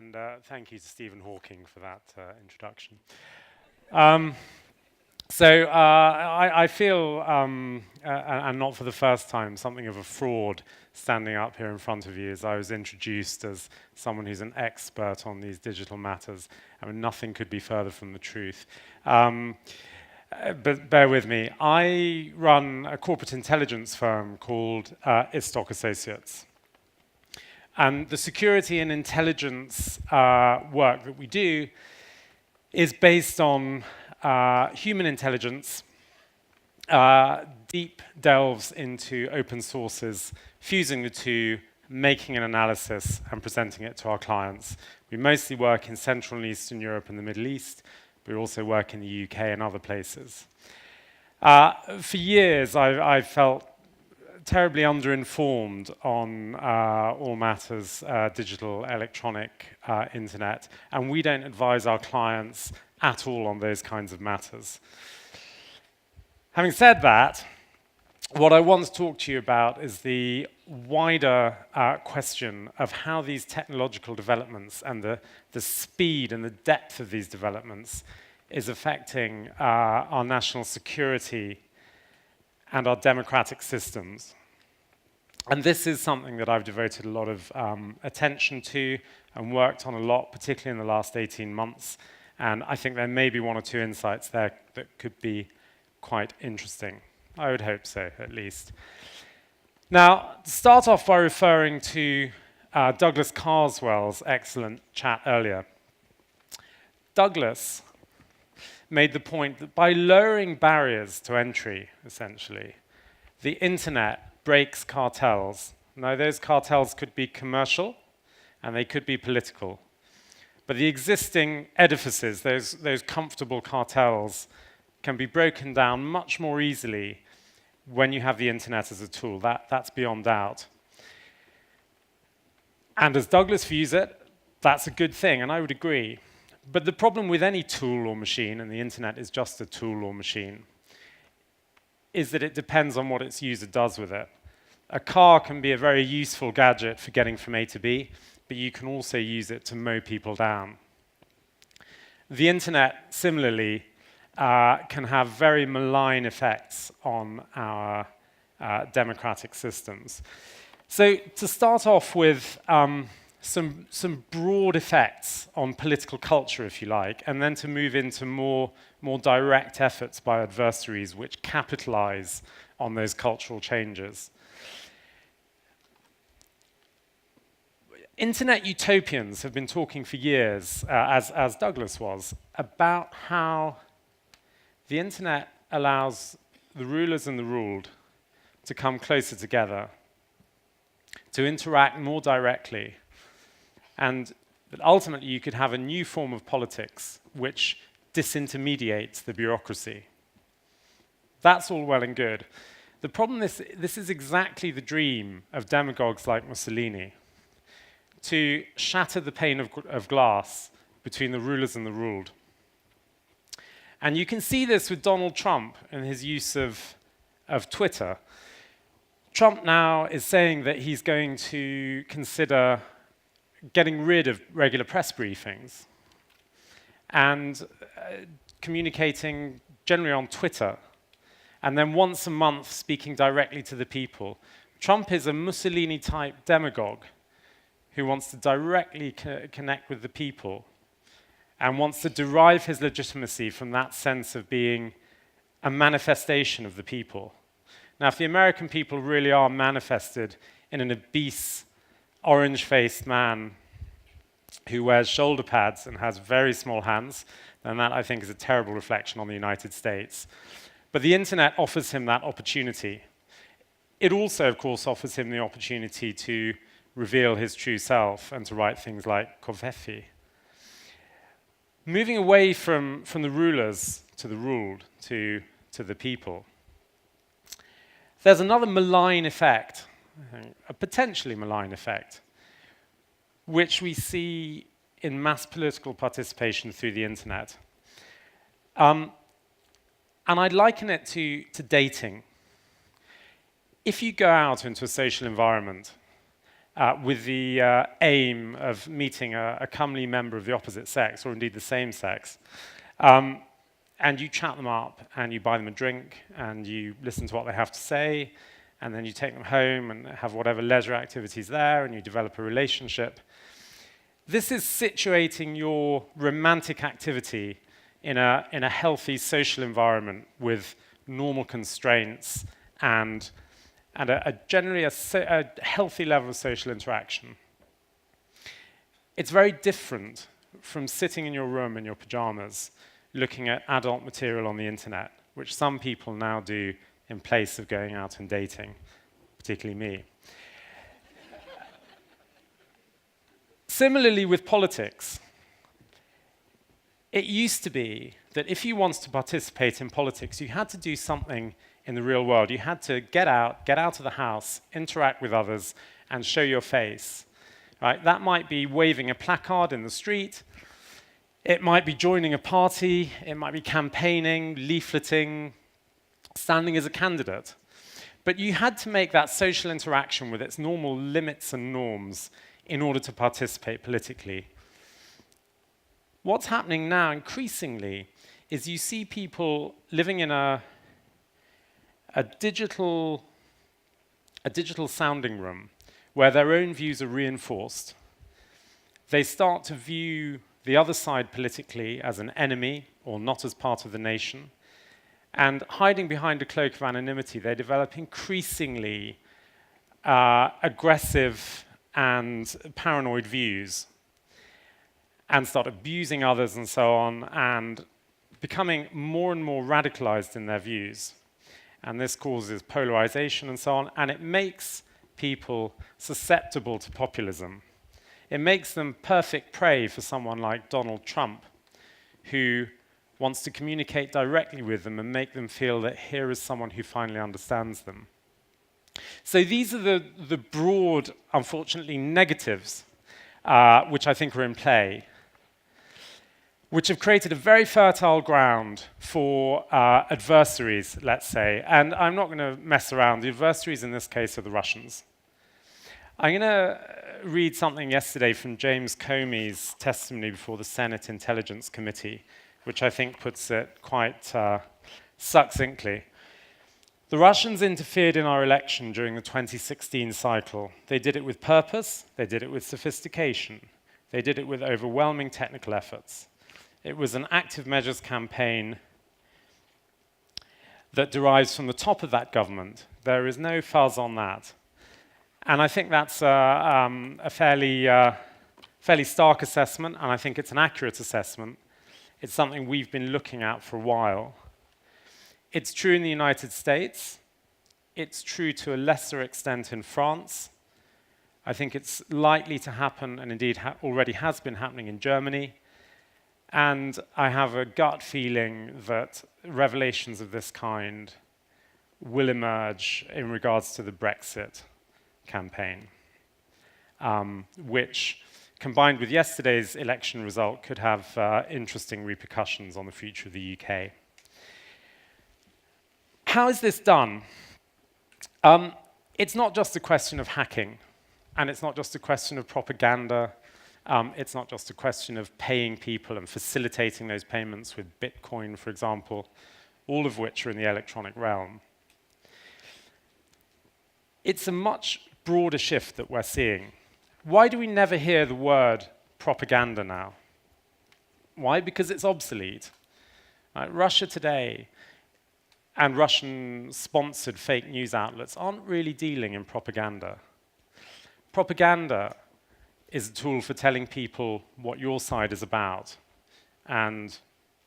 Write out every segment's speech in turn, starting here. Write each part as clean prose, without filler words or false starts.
and thank you to Stephen Hawking for that introduction. I feel, and not for the first time, something of a fraud standing up here in front of you, as I was introduced as someone who's an expert on these digital matters. I mean, nothing could be further from the truth. But bear with me. I run a corporate intelligence firm called Istok Associates. And the security and intelligence work that we do is based on human intelligence, deep delves into open sources, fusing the two, making an analysis and presenting it to our clients. We mostly work in Central and Eastern Europe and the Middle East. We also work in the UK and other places. For years, I've felt terribly underinformed on all matters digital, electronic, internet, and we don't advise our clients at all on those kinds of matters. Having said that, what I want to talk to you about is the wider question of how these technological developments and the speed and the depth of these developments is affecting our national security and our democratic systems. And this is something that I've devoted a lot of attention to and worked on a lot, particularly in the last 18 months. And I think there may be one or two insights there that could be quite interesting. I would hope so, at least. Now, to start off by referring to Douglas Carswell's excellent chat earlier. Douglas made the point that by lowering barriers to entry, essentially, the internet breaks cartels. Now, those cartels could be commercial, and they could be political. But the existing edifices, those comfortable cartels, can be broken down much more easily when you have the internet as a tool. That's beyond doubt. And as Douglas views it, that's a good thing, and I would agree. But the problem with any tool or machine, and the internet is just a tool or machine, is that it depends on what its user does with it. A car can be a very useful gadget for getting from A to B, but you can also use it to mow people down. The internet, similarly, can have very malign effects on our democratic systems. So to start off with some broad effects on political culture, if you like, and then to move into more direct efforts by adversaries which capitalize on those cultural changes. Internet utopians have been talking for years, as Douglas was, about how the internet allows the rulers and the ruled to come closer together, to interact more directly, and that ultimately you could have a new form of politics which disintermediates the bureaucracy. That's all well and good. The problem is, this is exactly the dream of demagogues like Mussolini, to shatter the pane of glass between the rulers and the ruled. And you can see this with Donald Trump and his use of Twitter. Trump now is saying that he's going to consider getting rid of regular press briefings and communicating generally on Twitter, and then once a month speaking directly to the people. Trump is a Mussolini-type demagogue who wants to directly connect with the people and wants to derive his legitimacy from that sense of being a manifestation of the people. Now, if the American people really are manifested in an obese, orange-faced man who wears shoulder pads and has very small hands, then that, I think, is a terrible reflection on the United States. But the internet offers him that opportunity. It also, of course, offers him the opportunity to reveal his true self and to write things like Covfefe. Moving away from the rulers to the ruled, to the people. There's another malign effect, a potentially malign effect, which we see in mass political participation through the internet. And I'd liken it to dating. If you go out into a social environment with the aim of meeting a comely member of the opposite sex, or indeed the same sex. And you chat them up, and you buy them a drink, and you listen to what they have to say, and then you take them home and have whatever leisure activities there, and you develop a relationship. This is situating your romantic activity in a healthy social environment with normal constraints and generally a healthy level of social interaction. It's very different from sitting in your room in your pajamas looking at adult material on the internet, which some people now do in place of going out and dating, particularly me. Similarly with politics, it used to be that if you wanted to participate in politics, you had to do something in the real world. You had to get out of the house, interact with others, and show your face. Right? That might be waving a placard in the street. It might be joining a party. It might be campaigning, leafleting, standing as a candidate. But you had to make that social interaction with its normal limits and norms in order to participate politically. What's happening now increasingly is you see people living in a digital sounding room where their own views are reinforced. They start to view the other side politically as an enemy or not as part of the nation. And hiding behind a cloak of anonymity, they develop increasingly aggressive and paranoid views and start abusing others and so on, and becoming more and more radicalized in their views. And this causes polarization and so on, and it makes people susceptible to populism. It makes them perfect prey for someone like Donald Trump, who wants to communicate directly with them and make them feel that here is someone who finally understands them. So these are the broad, unfortunately, negatives which I think are in play, which have created a very fertile ground for adversaries, let's say. And I'm not going to mess around. The adversaries in this case are the Russians. I'm going to read something yesterday from James Comey's testimony before the Senate Intelligence Committee, which I think puts it quite succinctly. The Russians interfered in our election during the 2016 cycle. They did it with purpose, they did it with sophistication, they did it with overwhelming technical efforts. It was an active measures campaign that derives from the top of that government. There is no fuzz on that. And I think that's a fairly stark assessment, and I think it's an accurate assessment. It's something we've been looking at for a while. It's true in the United States. It's true to a lesser extent in France. I think it's likely to happen, and indeed already has been happening in Germany. And I have a gut feeling that revelations of this kind will emerge in regards to the Brexit campaign, which, combined with yesterday's election result, could have interesting repercussions on the future of the UK. How is this done? It's not just a question of hacking, and it's not just a question of propaganda. It's not just a question of paying people and facilitating those payments with Bitcoin, for example, all of which are in the electronic realm. It's a much broader shift that we're seeing. Why do we never hear the word propaganda now? Why? Because it's obsolete. Russia Today and Russian-sponsored fake news outlets aren't really dealing in propaganda. Propaganda is a tool for telling people what your side is about and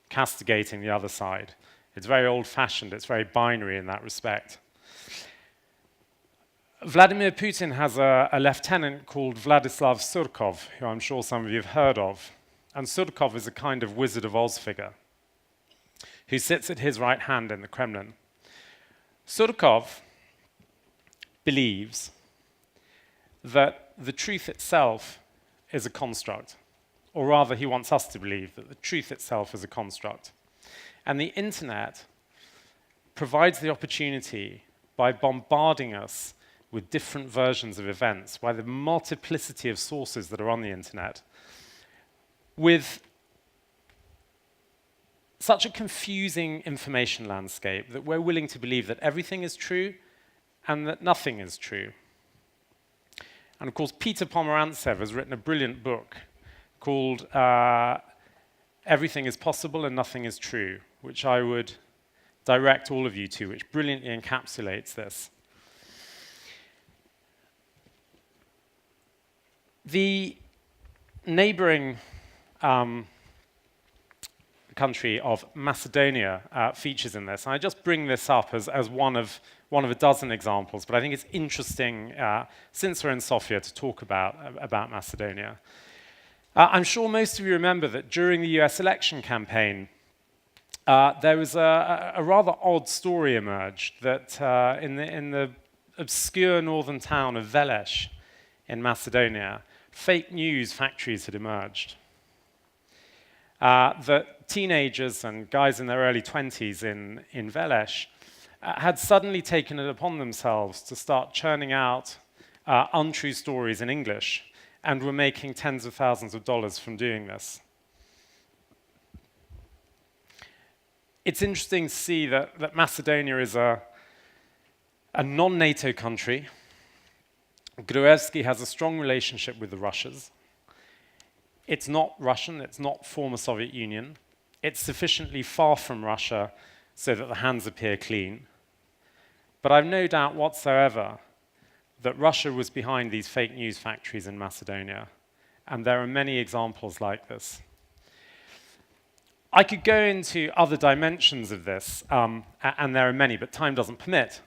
castigating the other side. It's very old-fashioned, it's very binary in that respect. Vladimir Putin has a lieutenant called Vladislav Surkov, who I'm sure some of you have heard of. And Surkov is a kind of Wizard of Oz figure who sits at his right hand in the Kremlin. Surkov believes that the truth itself is a construct, or rather he wants us to believe that the truth itself is a construct. And the internet provides the opportunity, by bombarding us with different versions of events, by the multiplicity of sources that are on the internet, with such a confusing information landscape that we're willing to believe that everything is true and that nothing is true. And of course, Peter Pomerantsev has written a brilliant book called Everything is Possible and Nothing is True, which I would direct all of you to, which brilliantly encapsulates this. The neighboring country of Macedonia features in this. And I just bring this up as one of a dozen examples, but I think it's interesting, since we're in Sofia, to talk about Macedonia. I'm sure most of you remember that during the US election campaign, there was a rather odd story emerged that in the obscure northern town of Veles in Macedonia, fake news factories had emerged. That teenagers and guys in their early 20s in Veles had suddenly taken it upon themselves to start churning out untrue stories in English, and were making tens of thousands of dollars from doing this. It's interesting to see that Macedonia is a non-NATO country. Gruevski has a strong relationship with the Russians. It's not Russian, it's not former Soviet Union. It's sufficiently far from Russia so that the hands appear clean. But I've no doubt whatsoever that Russia was behind these fake news factories in Macedonia. And there are many examples like this. I could go into other dimensions of this, and there are many, but time doesn't permit.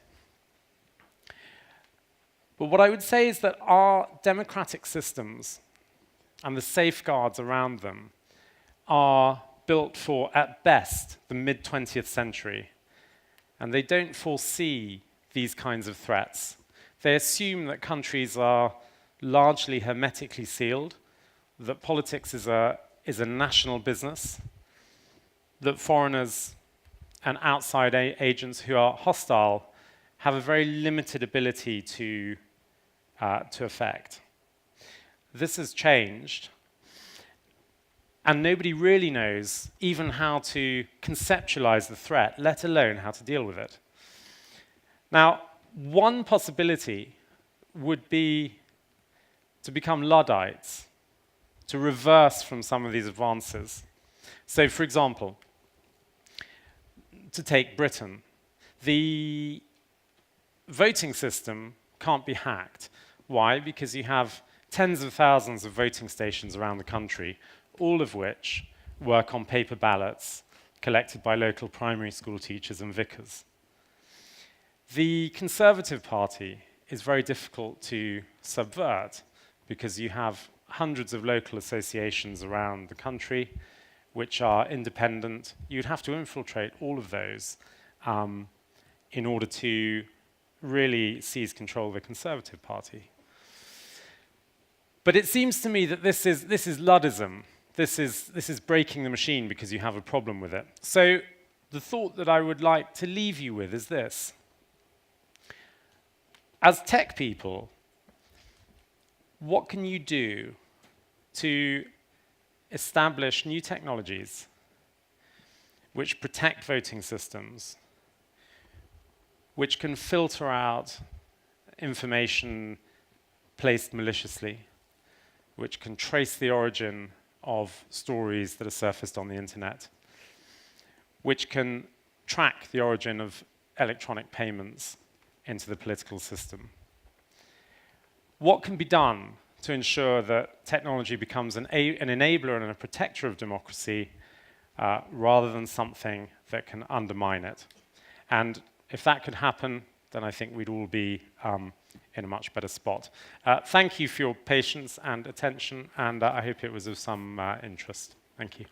But what I would say is that our democratic systems and the safeguards around them are built for, at best, the mid-20th century. And they don't foresee these kinds of threats. They assume that countries are largely hermetically sealed, that politics is a national business, that foreigners and outside agents who are hostile have a very limited ability to affect. This has changed, and nobody really knows even how to conceptualize the threat, let alone how to deal with it. Now, one possibility would be to become Luddites, to reverse from some of these advances. So, for example, to take Britain, the voting system can't be hacked. Why? Because you have tens of thousands of voting stations around the country, all of which work on paper ballots collected by local primary school teachers and vicars. The Conservative Party is very difficult to subvert because you have hundreds of local associations around the country which are independent. You'd have to infiltrate all of those in order to really seize control of the Conservative Party. But it seems to me that this is Luddism. This is breaking the machine because you have a problem with it. So the thought that I would like to leave you with is this. As tech people, what can you do to establish new technologies which protect voting systems, which can filter out information placed maliciously, which can trace the origin of stories that are surfaced on the internet, which can track the origin of electronic payments into the political system? What can be done to ensure that technology becomes an enabler and a protector of democracy rather than something that can undermine it? And if that could happen, then I think we'd all be in a much better spot. Thank you for your patience and attention, and I hope it was of some interest. Thank you.